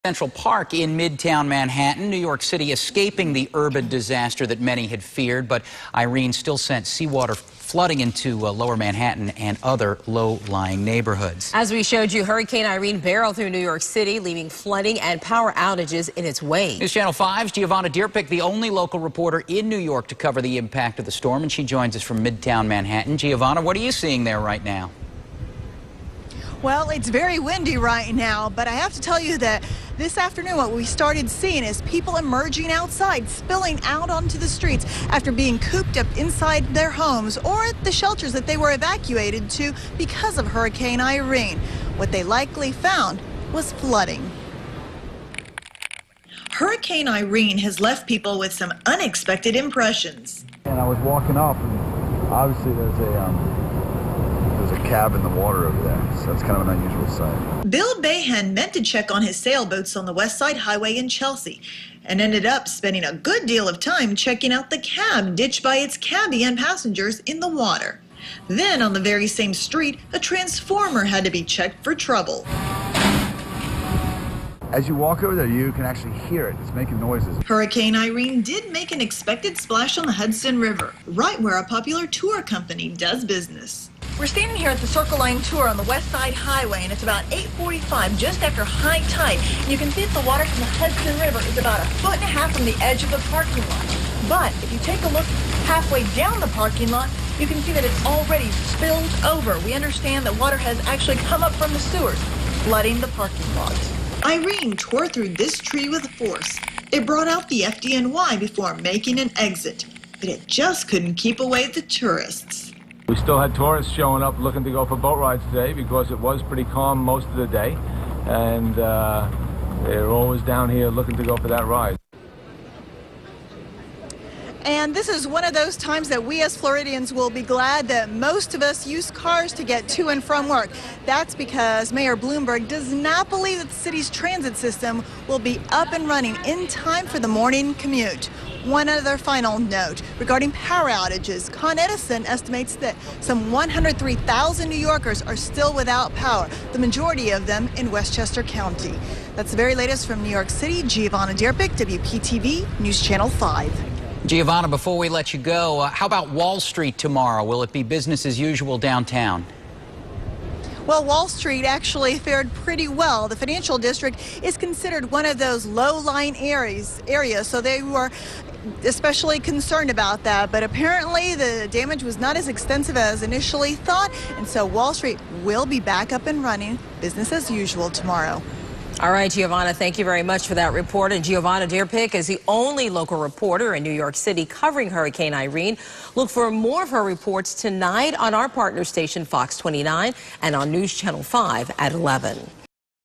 Central Park in Midtown Manhattan, New York City escaping the urban disaster that many had feared, but Irene still sent seawater flooding into lower Manhattan and other low-lying neighborhoods. As we showed you, Hurricane Irene barreled through New York City, leaving flooding and power outages in its wake. News Channel 5's Giovanna Drpic, the only local reporter in New York to cover the impact of the storm, and she joins us from Midtown Manhattan. Giovanna, what are you seeing there right now? Well, it's very windy right now, but I have to tell you that this afternoon what we started seeing is people emerging outside, spilling out onto the streets after being cooped up inside their homes or at the shelters that they were evacuated to because of Hurricane Irene. What they likely found was flooding. Hurricane Irene has left people with some unexpected impressions. And I was walking up, and obviously there's a cab in the water over there, so it's kind of an unusual sight. Bill Bahan meant to check on his sailboats on the West Side Highway in Chelsea and ended up spending a good deal of time checking out the cab ditched by its cabbie and passengers in the water. Then on the very same street, a transformer had to be checked for trouble. As you walk over there, you can actually hear it. It's making noises. Hurricane Irene did make an expected splash on the Hudson River, right where a popular tour company does business. We're standing here at the Circle Line Tour on the West Side Highway, and it's about 8:45, just after high tide. You can see that the water from the Hudson River is about 1.5 feet from the edge of the parking lot. But if you take a look halfway down the parking lot, you can see that it's already spilled over. We understand that water has actually come up from the sewers, flooding the parking lot. Irene tore through this tree with force. It brought out the FDNY before making an exit, but it just couldn't keep away the tourists. We still had tourists showing up looking to go for boat rides today because it was pretty calm most of the day, and they're always down here looking to go for that ride. And this is one of those times that we as Floridians will be glad that most of us use cars to get to and from work. That's because Mayor Bloomberg does not believe that the city's transit system will be up and running in time for the morning commute. One other final note regarding power outages. Con Edison estimates that some 103,000 New Yorkers are still without power, the majority of them in Westchester County. That's the very latest from New York City. Giovanna Drpic, WPTV, News Channel 5. Giovanna, before we let you go, how about Wall Street tomorrow? Will it be business as usual downtown? Well, Wall Street actually fared pretty well. The financial district is considered one of those low-lying areas, so they were especially concerned about that. But apparently the damage was not as extensive as initially thought, and so Wall Street will be back up and running, business as usual tomorrow. All right, Giovanna, thank you very much for that report. And Giovanna Drpic is the only local reporter in New York City covering Hurricane Irene. Look for more of her reports tonight on our partner station, Fox 29, and on News Channel 5 at 11.